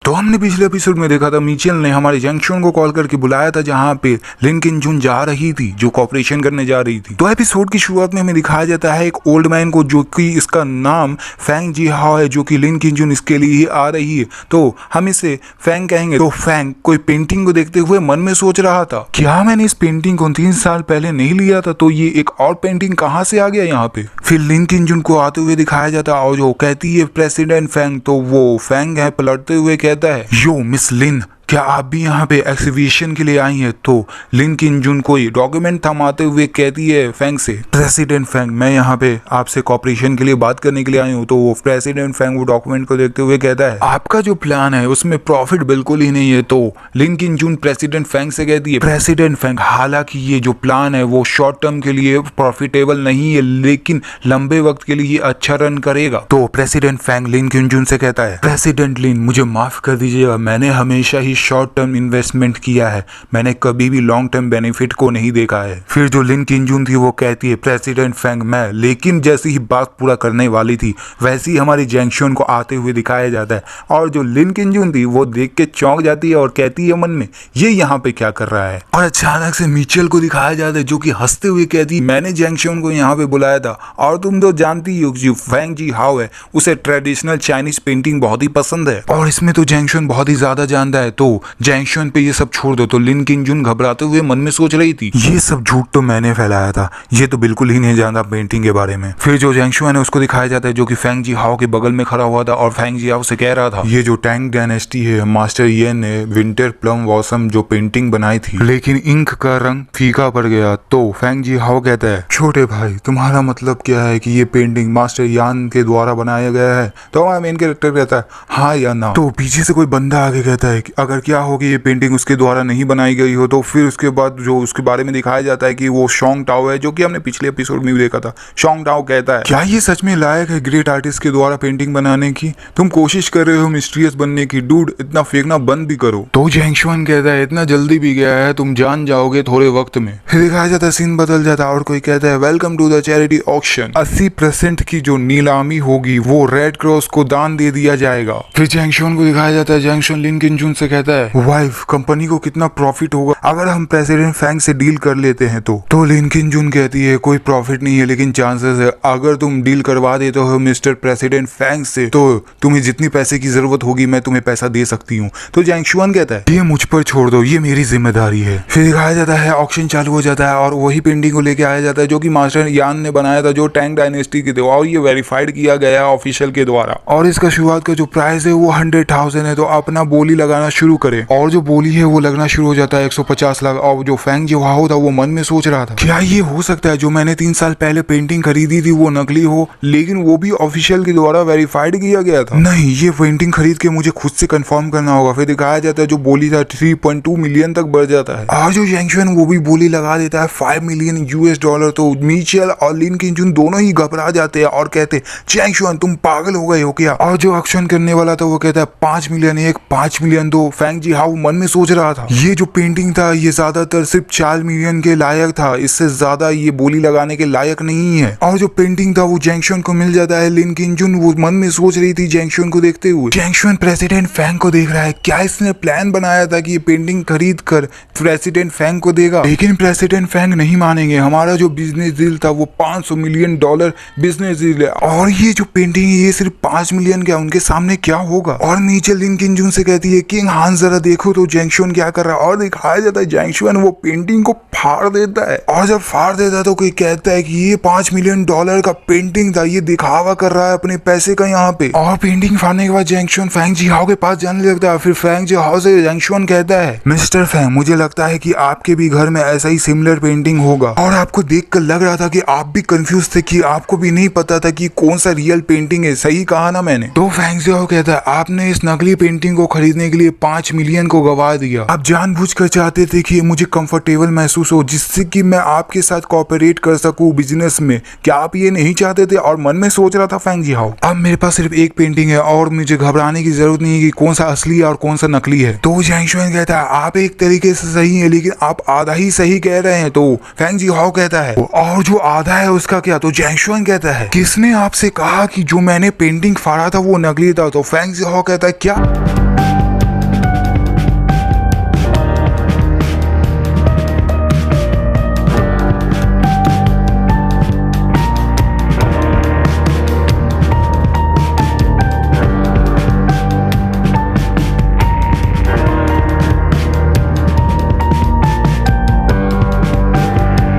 तो हमने पिछले एपिसोड में देखा था मिचेल ने हमारे जंक्शन को कॉल करके बुलाया था जहाँ पे लिन किन जुन जा रही थी, जो कॉपरेशन करने जा रही थी। तो एपिसोड की शुरुआत में हमें दिखाया जाता है एक ओल्ड मैन को, जो कि इसका नाम फैंग जी हाओ है, जो कि लिन किन जुन इसके लिए ही आ रही है, तो हम इसे फैंग कहेंगे। तो फैंग कोई पेंटिंग को देखते हुए मन में सोच रहा था, क्या मैंने इस पेंटिंग को 3 साल पहले नहीं लिया था, तो ये एक और पेंटिंग कहाँ से आ गया यहाँ पे। फिर लिन किन जुन को आते हुए दिखाया जाता है और जो कहती है प्रेसिडेंट फैंग, तो वो फैंग है पलटते हुए कहता है, यो मिस लिन, क्या आप भी यहाँ पे एग्जीबिशन के लिए आई हैं। तो लिन किन जुन कोई डॉक्यूमेंट थमाते हुए कहती है फैंग से, प्रेसिडेंट फैंग, मैं यहाँ पे आपसे कॉपरेशन के लिए बात करने के लिए आई हूँ। तो वो प्रेसिडेंट फैंग वो डॉक्यूमेंट को देखते हुए कहता है, आपका जो प्लान है उसमें प्रॉफिट बिल्कुल ही नहीं है। तो लिन किन जुन प्रेसिडेंट फैंग से कहती है, प्रेसिडेंट फैंग, हालांकि ये जो प्लान है वो शॉर्ट टर्म के लिए प्रॉफिटेबल नहीं है, लेकिन लंबे वक्त के लिए ये अच्छा रन करेगा। तो प्रेसिडेंट फैंग लिन किन जुन से कहता है, प्रेसिडेंट लिन, मुझे माफ कर दीजिएगा, मैंने हमेशा ही शॉर्ट टर्म इन्वेस्टमेंट किया है, मैंने कभी भी लॉन्ग टर्म बेनिफिट को नहीं देखा है। फिर जो लिन किन जुन थी वो कहती है, प्रेसिडेंट फैंग, मैं, लेकिन जैसी ही बात पूरा करने वाली थी वैसे ही हमारी जंक्शन को आते हुए दिखाया जाता है और जो लिन किन जुन थी वो देख के चौंक जाती है और कहती है मन में, ये यहाँ पे क्या कर रहा है। और अचानक से मिचेल को दिखाया जाता है, जो कि हंसते हुए कहती है, मैंने जंक्शन को यहाँ पे बुलाया था और तुम तो जानती हो जो फैंग जी हाओ है उसे ट्रेडिशनल चाइनीज पेंटिंग बहुत ही पसंद है और इसमें तो जंक्शन बहुत ही ज्यादा जानता है, तो जंक्शन पे ये सब छोड़ दो। तो लिन किन जुन घबराते हुए मन में सोच रही थी, ये सब झूठ तो मैंने फैलाया था, ये तो बिल्कुल ही नहीं जानता पेंटिंग के बारे में। फिर जो जंक्शन है उसको दिखाया जाता है, जो कि फैंग जी हाओ के बगल में खड़ा हुआ था और फैंग जी हाओ से कह रहा था, ये जो टैंग डायनेस्टी है, मास्टर ये ने विंटर प्लम वॉसम जो पेंटिंग बनाई थी, लेकिन इंक का रंग फीका पड़ गया। तो फैंग जी हाओ कहता है, छोटे भाई, तुम्हारा मतलब क्या है कि ये पेंटिंग मास्टर यान के द्वारा बनाया गया है। तो हमारा मेन कैरेक्टर कहता है, हाँ या ना। तो पीछे से कोई बंदा आगे कहता है कि अगर क्या हो कि ये पेंटिंग उसके द्वारा नहीं बनाई गई हो। तो फिर उसके बाद जो उसके बारे में दिखाया जाता है कि वो शोंग टाओ है, जो कि हमने पिछले एपिसोड में भी देखा था। शोंग टाओ कहता है, क्या ये सच में लायक है ग्रेट आर्टिस्ट के द्वारा पेंटिंग बनाने की? तुम कोशिश कर रहे हो मिस्ट्रियस बनने की, डूड इतना फेंकना बंद भी करो। तो जैंगशुआन कहता है, इतना जल्दी भी गया है, तुम जान जाओगे थोड़े वक्त में। फिर दिखाया जाता है सीन बदल जाता है और कोई कहता है, welcome to the charity auction, 80% की जो नीलामी होगी वो रेड क्रॉस को दान दे दिया जाएगा। फिर जैंगशुआन को दिखाया जाता है, जैंगशुआन लिन किन जुन से कहता है, वाइफ, कंपनी को कितना प्रॉफिट होगा अगर हम प्रेसिडेंट फैंग से डील कर लेते हैं। तो लिन किन जुन कहती है, कोई प्रॉफिट नहीं है, लेकिन चांसेस है, अगर तुम डील करवा देते हो मिस्टर प्रेसिडेंट फैंग से, तो तुम्हें जितनी पैसे की जरूरत होगी मैं तुम्हें पैसा दे सकती हूँ। तो जैंगशुआन कहता है, ये मुझ पर छोड़ दो, ये मेरी जिम्मेदारी है। फिर दिखाया जाता है ऑक्शन चालू हो जाता है और वही पेंटिंग को लेके आया जाता है जो कि मास्टर यान ने बनाया था, जो टैंग डायनेस्टी की थी, और ये वेरीफाइड किया गया ऑफिशियल के द्वारा। और इसका शुरुआत का जो प्राइस है वो 100,000 है। तो अपना बोली लगाना शुरू करे और जो बोली है वो लगना शुरू हो जाता है 150 लाख। और जो फैंग जी हाओ था वो मन में सोच रहा था, क्या ये हो सकता है जो मैंने 3 साल पहले पेंटिंग खरीदी थी वो नकली हो, लेकिन वो भी ऑफिशियल के द्वारा वेरीफाइड किया गया था। नहीं, ये पेंटिंग खरीद के मुझे खुद से कंफर्म करना होगा। फिर दिखाया जाता है जो बोली था 3.2 मिलियन तक बढ़ जाता है और जो जैंगशुआन वो भी बोली लगा देता है $5 मिलियन। तो मिचेल और लिन किन जुन दोनों ही घबरा जाते हैं और कहते, जैंगशुआन तुम पागल हो गए हो क्या? और जो ऑक्शन करने वाला था वो कहता है 5 मिलियन, 5 मिलियन दो। फैंग जी हाओ मन में सोच रहा था, ये जो पेंटिंग था ये ज्यादातर सिर्फ 4 मिलियन के लायक था, इससे ज्यादा ये बोली लगाने के लायक नहीं है। और जो पेंटिंग था वो जैंगशुआन को मिल जाता है। लिन किन जुन वो मन में सोच रही थी जैंगशुआन को देखते हुए, जैंगशुआन प्रेसिडेंट फैंग को देख रहा है, क्या इसने प्लान बनाया था कि ये पेंटिंग खरीद कर प्रेसिडेंट फैंग को देगा? लेकिन प्रेसिडेंट फैंग नहीं मानेंगे, हमारा जो बिजनेस डील था वो $500 मिलियन बिजनेस डील है और ये जो पेंटिंग है ये सिर्फ 5 मिलियन का, उनके सामने क्या होगा? और नीचे लिन किन जुन से कहती है, किंग हान जरा देखो तो जैंगशुआन क्या कर रहा है। और दिखाया जाता है जैंगशुआन वो पेंटिंग को फाड़ देता है और जब फाड़ देता है तो कोई कहता है कि ये $5 मिलियन का पेंटिंग था, ये दिखावा कर रहा है अपने पैसे का यहाँ पे। और पेंटिंग फाड़ने के बाद जैंगशुआन फैंग जी हाओ के पास जाने लगता है। फिर फैंग जी हाओ से जैंगशुआन कहता है, मिस्टर फैंग, मुझे लगता है कि आपके भी घर में ऐसा ही सिमिलर पेंटिंग होगा और आपको देखकर लग रहा था कि आप भी कंफ्यूज थे, कि आपको भी नहीं पता था कि कौन सा रियल पेंटिंग है। सही कहा ना मैंने? तो फैंग जी हाओ कहता है, आपने इस नकली पेंटिंग को खरीदने के लिए 5 मिलियन को गवा दिया। आप जानबूझकर चाहते थे कि मुझे कंफर्टेबल महसूस हो, जिससे कि मैं आपके साथ कोऑपरेट कर सकूं बिजनेस में। क्या आप ये नहीं चाहते थे? और मन में सोच रहा था फैंग जी हाओ, अब मेरे पास सिर्फ एक पेंटिंग है और मुझे घबराने की जरूरत नहीं है कि कौन सा असली है और कौन सा नकली है। तो जैंगशुआन कहता है, आप एक तरीके से सही है, लेकिन आप आधा ही सही कह रहे हैं। तो फैंग जी हाओ कहता है, और जो आधा है उसका क्या? तो जैंगशुआन कहता है, किसने आपसे कहा कि जो मैंने पेंटिंग फाड़ा था वो नकली था? तो फैंग जी हाओ कहता है, क्या